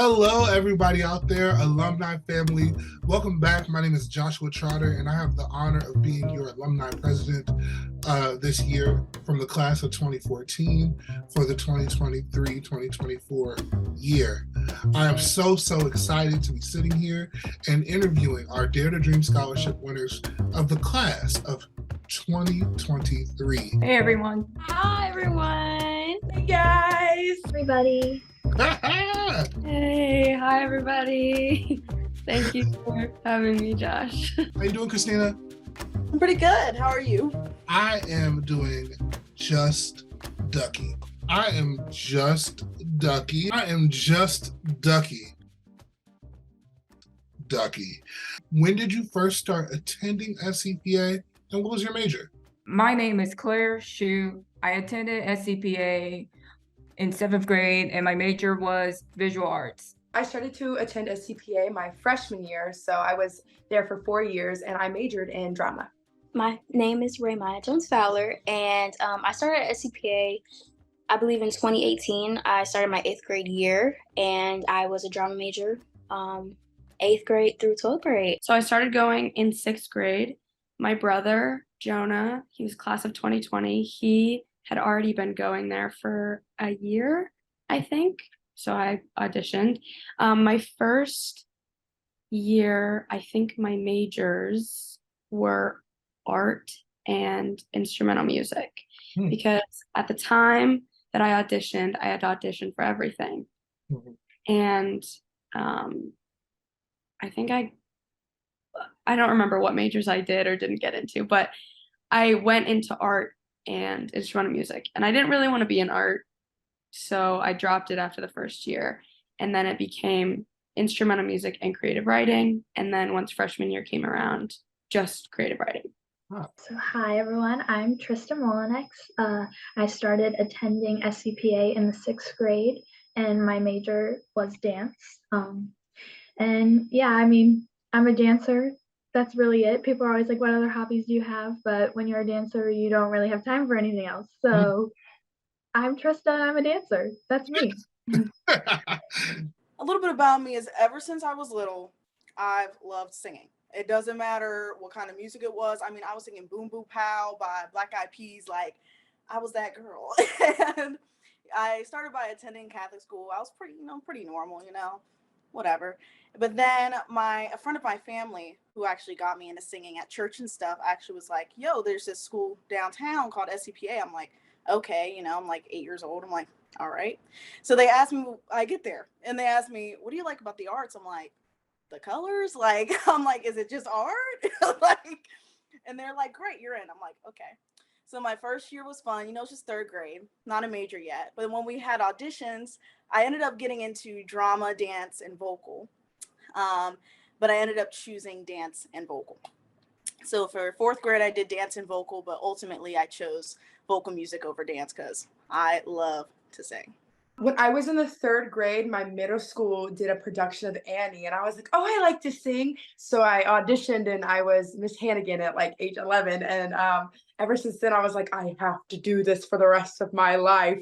Hello, everybody out there, alumni family. Welcome back. My name is Joshua Trotter, and I have the honor of being your Alumni President this year from the class of 2014 for the 2023-2024 year. I am so excited to be sitting here and interviewing our Dare to Dream Scholarship winners of the class of 2023. Hey, everyone. Hi, everyone. Hey, guys. Everybody. Hey, hi, everybody. Thank you for having me, Josh. How you doing, Cristina? I'm pretty good. How are you? I am doing just ducky. I am just ducky. When did you first start attending SCPA, and what was your major? My name is Claire Shu. I attended SCPA in 7th grade, and my major was visual arts. I started to attend SCPA my freshman year, so I was there for 4 years, and I majored in drama. My name is Raymia Fowler, and I started at SCPA, I believe in 2018. I started my 8th grade year, and I was a drama major, 8th grade through 12th grade. So I started going in 6th grade. My brother, Jonah, he was class of 2020. He had already been going there for a year, I think. So I auditioned. My first year, I think my majors were art and instrumental music, because at the time that I had auditioned for everything. And I think I don't remember what majors I did or didn't get into, but I went into art and instrumental music, and I didn't really want to be in art, so I dropped it after the first year, and then it became instrumental music and creative writing, and then once freshman year came around, just creative writing. So hi everyone, I'm Tristalynne Mullenix. I started attending SCPA in the 6th grade, and my major was dance. And yeah, I mean, I'm a dancer. That's really it. People are always like, what other hobbies do you have? But when you're a dancer, you don't really have time for anything else. So I'm Trista, I'm a dancer. That's me. A little bit about me is ever since I was little, I've loved singing. It doesn't matter what kind of music it was. I mean, I was singing Boom Boom Pow by Black Eyed Peas. Like, I was that girl. And I started by attending Catholic school. I was pretty normal, whatever. But then a friend of my family who actually got me into singing at church and stuff actually was like, yo, there's this school downtown called SCPA. I'm like, okay, I'm like 8 years old. I'm like, all right. So they asked me, I get there and they asked me, what do you like about the arts? I'm like, the colors? Like, I'm like, is it just art? And they're like, great, you're in. I'm like, okay. So my first year was fun. It's just 3rd grade, not a major yet. But when we had auditions, I ended up getting into drama, dance, and vocal. But I ended up choosing dance and vocal. So for 4th grade, I did dance and vocal, but ultimately I chose vocal music over dance because I love to sing. When I was in the 3rd grade, my middle school did a production of Annie, and I was like, oh, I like to sing. So I auditioned, and I was Miss Hannigan at like age 11. And ever since then, I was like, I have to do this for the rest of my life.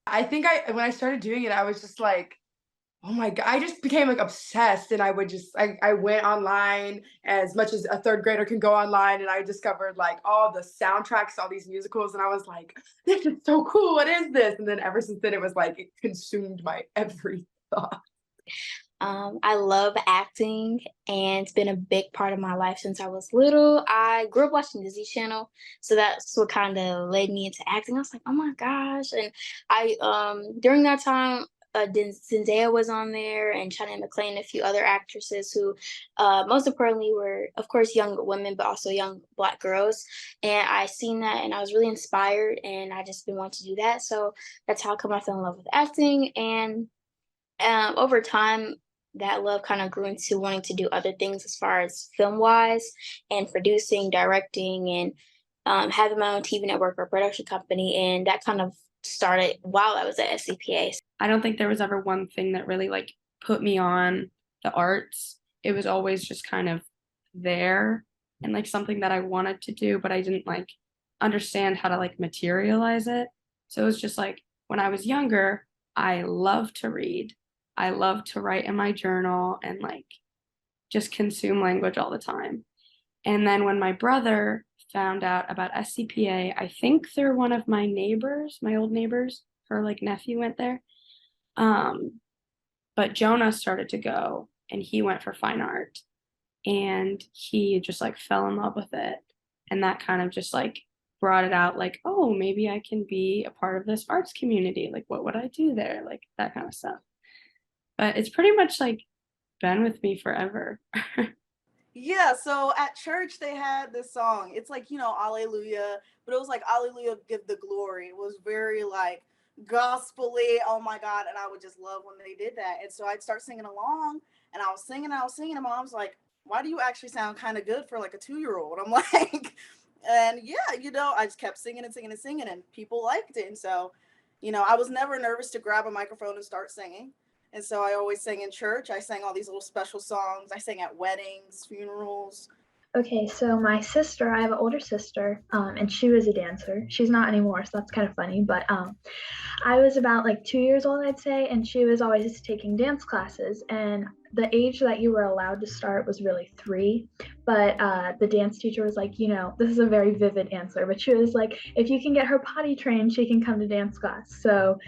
I think when I started doing it, I was just like, oh my God, I just became like obsessed, and I went online as much as a 3rd grader can go online, and I discovered like all the soundtracks, all these musicals, and I was like, this is so cool, what is this? And then ever since then, it was like, it consumed my every thought. I love acting, and it's been a big part of my life since I was little. I grew up watching Disney Channel, so that's what kind of led me into acting. I was like, oh my gosh. And I during that time, Zendaya was on there, and China McClain, and a few other actresses who most importantly were, of course, young women, but also young Black girls. And I seen that, and I was really inspired, and I just been wanting to do that. So that's how come I fell in love with acting. And over time, that love kind of grew into wanting to do other things as far as film-wise and producing, directing, and having my own TV network or production company. And that kind of started while I was at SCPA. I don't think there was ever one thing that really like put me on the arts. It was always just kind of there and like something that I wanted to do, but I didn't like understand how to like materialize it. So it was just like when I was younger, I loved to read. I love to write in my journal and like just consume language all the time. And then when my brother found out about SCPA, I think they're one of my neighbors, my old neighbors, her like nephew went there. But Jonah started to go and he went for fine art and he just like fell in love with it. And that kind of just like brought it out like, oh, maybe I can be a part of this arts community. Like, what would I do there? Like that kind of stuff. But it's pretty much like been with me forever. Yeah, so at church they had this song. It's like, Alleluia, but it was like Alleluia, give the glory. It was very like gospel-y. Oh my God. And I would just love when they did that. And so I'd start singing along and I was singing, and Mom's like, why do you actually sound kind of good for like a 2-year-old? I'm like, and yeah, I just kept singing and people liked it. And so, I was never nervous to grab a microphone and start singing. And so I always sang in church. I sang all these little special songs. I sang at weddings, funerals. Okay, so my sister, I have an older sister, and she was a dancer. She's not anymore, so that's kind of funny. But I was about like 2 years old, I'd say, and she was always taking dance classes. And the age that you were allowed to start was really 3. But the dance teacher was like, this is a very vivid answer, but she was like, if you can get her potty trained, she can come to dance class. So,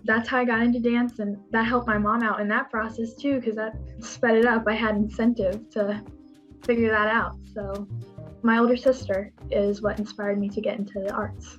that's how I got into dance, and that helped my mom out in that process too, because that sped it up. I had incentive to figure that out. So my older sister is what inspired me to get into the arts.